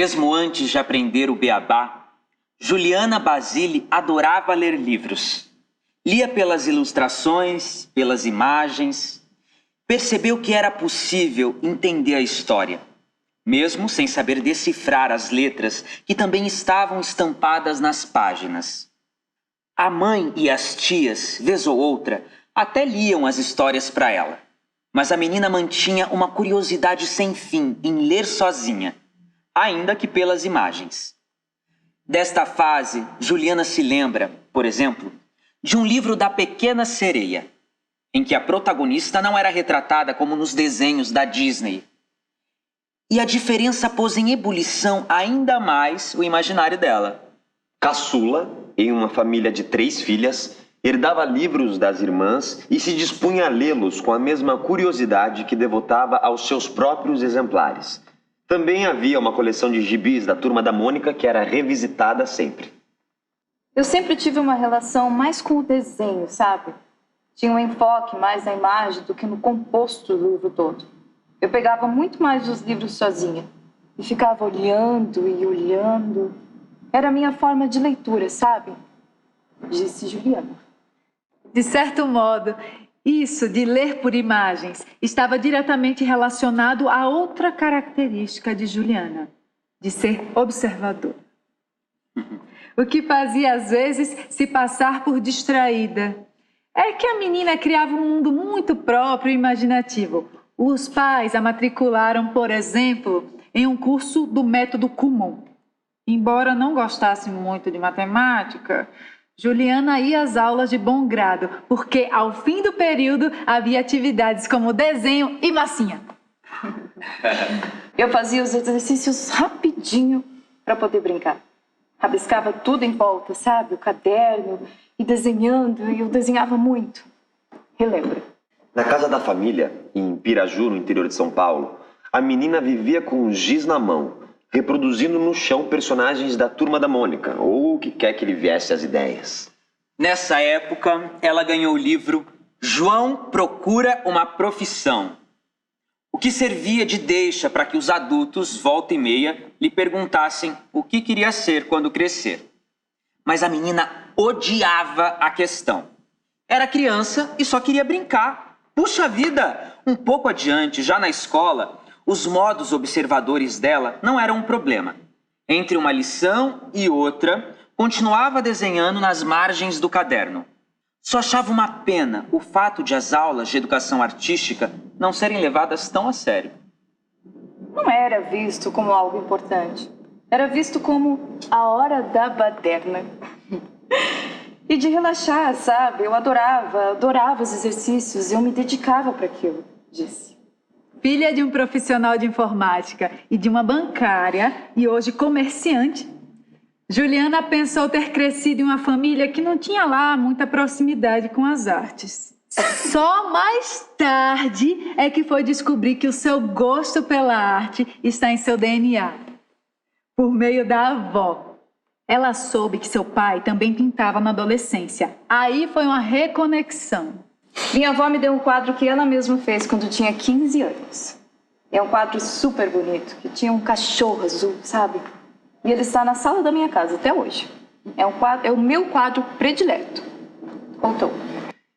Mesmo antes de aprender o beabá, Juliana Basile adorava ler livros. Lia pelas ilustrações, pelas imagens. Percebeu que era possível entender a história, mesmo sem saber decifrar as letras que também estavam estampadas nas páginas. A mãe e as tias, vez ou outra, até liam as histórias para ela, mas a menina mantinha uma curiosidade sem fim em ler sozinha, ainda que pelas imagens. Desta fase, Juliana se lembra, por exemplo, de um livro da Pequena Sereia, em que a protagonista não era retratada como nos desenhos da Disney. E a diferença pôs em ebulição ainda mais o imaginário dela. Caçula, em uma família de 3 filhas, herdava livros das irmãs e se dispunha a lê-los com a mesma curiosidade que devotava aos seus próprios exemplares. Também havia uma coleção de gibis da Turma da Mônica que era revisitada sempre. Eu sempre tive uma relação mais com o desenho, sabe? Tinha um enfoque mais na imagem do que no composto do livro todo. Eu pegava muito mais os livros sozinha e ficava olhando e olhando. Era a minha forma de leitura, sabe? Disse Juliana. De certo modo, isso de ler por imagens estava diretamente relacionado a outra característica de Juliana, de ser observadora. O que fazia, às vezes, se passar por distraída. É que a menina criava um mundo muito próprio e imaginativo. Os pais a matricularam, por exemplo, em um curso do método Kumon. Embora não gostasse muito de matemática, Juliana ia às aulas de bom grado, porque ao fim do período havia atividades como desenho e massinha. Eu fazia os exercícios rapidinho para poder brincar. Rabiscava tudo em volta, sabe? O caderno, e desenhando, e eu desenhava muito. Relembra. Na casa da família, em Piraju, no interior de São Paulo, a menina vivia com um giz na mão, reproduzindo no chão personagens da Turma da Mônica, ou o que quer que lhe viesse às ideias. Nessa época, ela ganhou o livro João Procura uma Profissão, o que servia de deixa para que os adultos, volta e meia, lhe perguntassem o que queria ser quando crescer. Mas a menina odiava a questão. Era criança e só queria brincar. Puxa vida! Um pouco adiante, já na escola, os modos observadores dela não eram um problema. Entre uma lição e outra, continuava desenhando nas margens do caderno. Só achava uma pena o fato de as aulas de educação artística não serem levadas tão a sério. Não era visto como algo importante. Era visto como a hora da baderna. E de relaxar, sabe? Eu adorava os exercícios e eu me dedicava para aquilo, disse. Filha de um profissional de informática e de uma bancária, e hoje comerciante, Juliana pensou ter crescido em uma família que não tinha lá muita proximidade com as artes. Só mais tarde é que foi descobrir que o seu gosto pela arte está em seu DNA, por meio da avó. Ela soube que seu pai também pintava na adolescência. Aí foi uma reconexão. Minha avó me deu um quadro que ela mesma fez quando tinha 15 anos. É um quadro super bonito, que tinha um cachorro azul, sabe? E ele está na sala da minha casa até hoje. É o meu quadro predileto. Contou.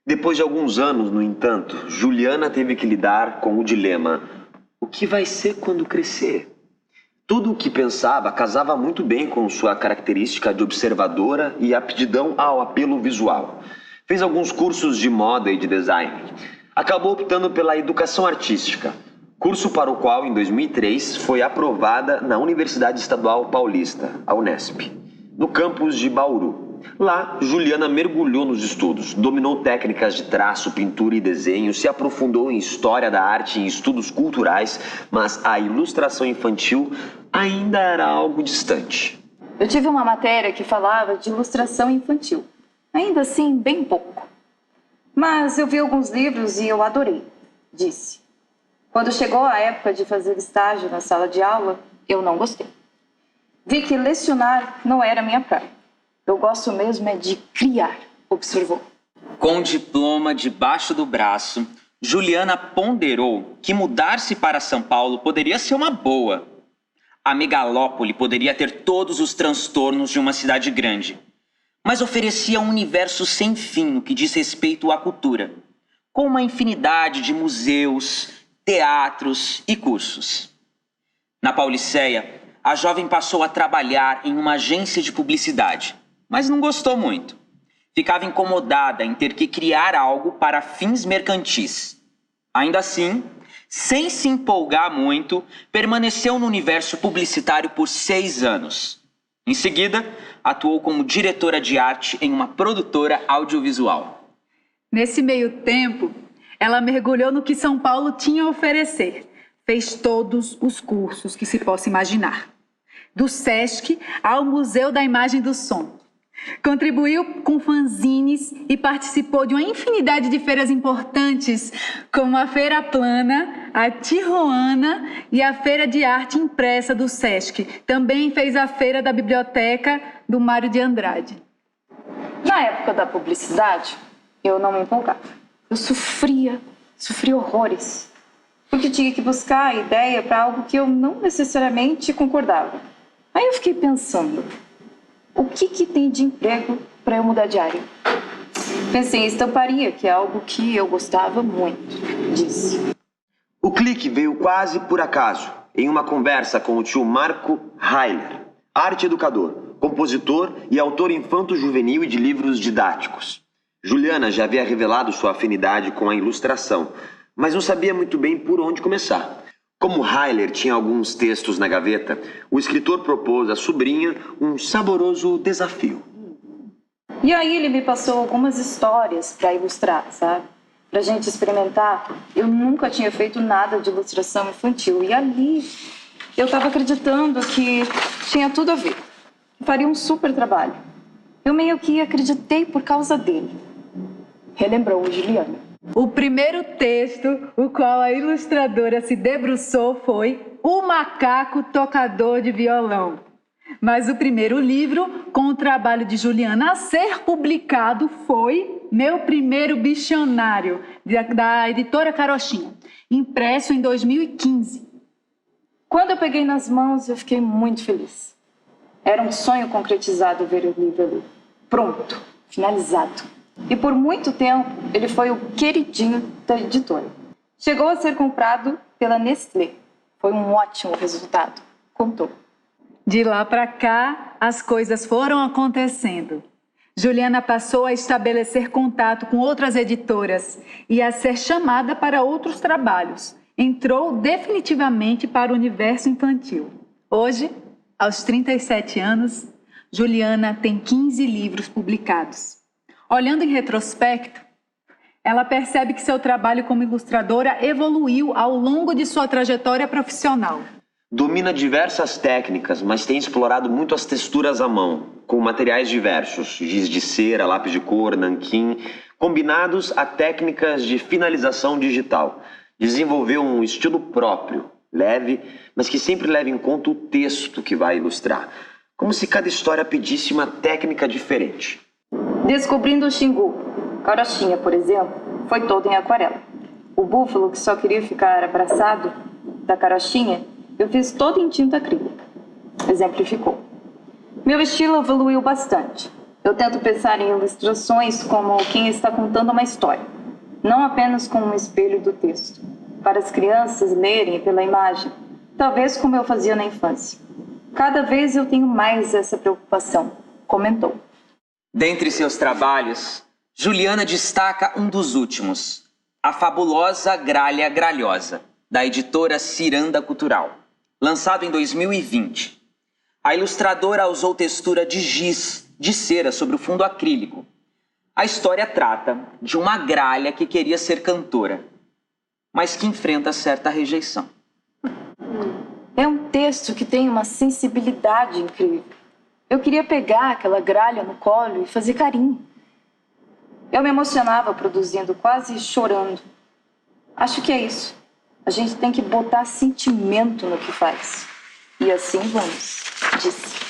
Depois de alguns anos, no entanto, Juliana teve que lidar com o dilema: o que vai ser quando crescer? Tudo o que pensava casava muito bem com sua característica de observadora e aptidão ao apelo visual. Fez alguns cursos de moda e de design. Acabou optando pela educação artística, curso para o qual, em 2003, foi aprovada na Universidade Estadual Paulista, a Unesp, no campus de Bauru. Lá, Juliana mergulhou nos estudos, dominou técnicas de traço, pintura e desenho, se aprofundou em história da arte e em estudos culturais, mas a ilustração infantil ainda era algo distante. Eu tive uma matéria que falava de ilustração infantil. Ainda assim, bem pouco. Mas eu vi alguns livros e eu adorei, disse. Quando chegou a época de fazer estágio na sala de aula, eu não gostei. Vi que lecionar não era minha praia. Eu gosto mesmo é de criar, observou. Com o diploma debaixo do braço, Juliana ponderou que mudar-se para São Paulo poderia ser uma boa. A megalópole poderia ter todos os transtornos de uma cidade grande, mas oferecia um universo sem fim no que diz respeito à cultura, com uma infinidade de museus, teatros e cursos. Na Pauliceia, a jovem passou a trabalhar em uma agência de publicidade, mas não gostou muito. Ficava incomodada em ter que criar algo para fins mercantis. Ainda assim, sem se empolgar muito, permaneceu no universo publicitário por 6 anos. Em seguida, atuou como diretora de arte em uma produtora audiovisual. Nesse meio tempo, ela mergulhou no que São Paulo tinha a oferecer. Fez todos os cursos que se possa imaginar. Do SESC ao Museu da Imagem e do Som. Contribuiu com fanzines e participou de uma infinidade de feiras importantes, como a Feira Plana, a Tijuana e a Feira de Arte Impressa do SESC. Também fez a Feira da Biblioteca do Mário de Andrade. Na época da publicidade, eu não me empolgava. Eu sofria horrores. Porque tinha que buscar a ideia para algo que eu não necessariamente concordava. Aí eu fiquei pensando, o que tem de emprego para eu mudar de área? Pensei em estamparia, que é algo que eu gostava muito, disse. O clique veio quase por acaso, em uma conversa com o tio Marco Heiler, arte educador, compositor e autor infanto-juvenil e de livros didáticos. Juliana já havia revelado sua afinidade com a ilustração, mas não sabia muito bem por onde começar. Como Heiler tinha alguns textos na gaveta, o escritor propôs à sobrinha um saboroso desafio. E aí ele me passou algumas histórias para ilustrar, sabe? Pra gente experimentar. Eu nunca tinha feito nada de ilustração infantil. E ali eu estava acreditando que tinha tudo a ver. Faria um super trabalho. Eu meio que acreditei por causa dele. Relembrou o Juliana. O primeiro texto, o qual a ilustradora se debruçou, foi O Macaco Tocador de Violão. Mas o primeiro livro, com o trabalho de Juliana a ser publicado, foi Meu Primeiro Bicionário, da editora Carochinha, impresso em 2015. Quando eu peguei nas mãos, eu fiquei muito feliz. Era um sonho concretizado ver o livro ali. Pronto, finalizado. E por muito tempo, ele foi o queridinho da editora. Chegou a ser comprado pela Nestlé. Foi um ótimo resultado, contou. De lá para cá, as coisas foram acontecendo. Juliana passou a estabelecer contato com outras editoras e a ser chamada para outros trabalhos. Entrou definitivamente para o universo infantil. Hoje, aos 37 anos, Juliana tem 15 livros publicados. Olhando em retrospecto, ela percebe que seu trabalho como ilustradora evoluiu ao longo de sua trajetória profissional. Domina diversas técnicas, mas tem explorado muito as texturas à mão, com materiais diversos, giz de cera, lápis de cor, nanquim, combinados a técnicas de finalização digital. Desenvolveu um estilo próprio, leve, mas que sempre leva em conta o texto que vai ilustrar, como se cada história pedisse uma técnica diferente. Descobrindo o Xingu, Carochinha, por exemplo, foi todo em aquarela. O búfalo que só queria ficar abraçado da Carochinha, eu fiz todo em tinta acrílica. Exemplificou. Meu estilo evoluiu bastante. Eu tento pensar em ilustrações como quem está contando uma história, não apenas como um espelho do texto, para as crianças lerem pela imagem, talvez como eu fazia na infância. Cada vez eu tenho mais essa preocupação, comentou. Dentre seus trabalhos, Juliana destaca um dos últimos, A Fabulosa Gralha Gralhosa, da editora Ciranda Cultural, lançado em 2020. A ilustradora usou textura de giz de cera sobre o fundo acrílico. A história trata de uma gralha que queria ser cantora, mas que enfrenta certa rejeição. É um texto que tem uma sensibilidade incrível. Eu queria pegar aquela gralha no colo e fazer carinho. Eu me emocionava produzindo, quase chorando. Acho que é isso. A gente tem que botar sentimento no que faz. E assim vamos, disse.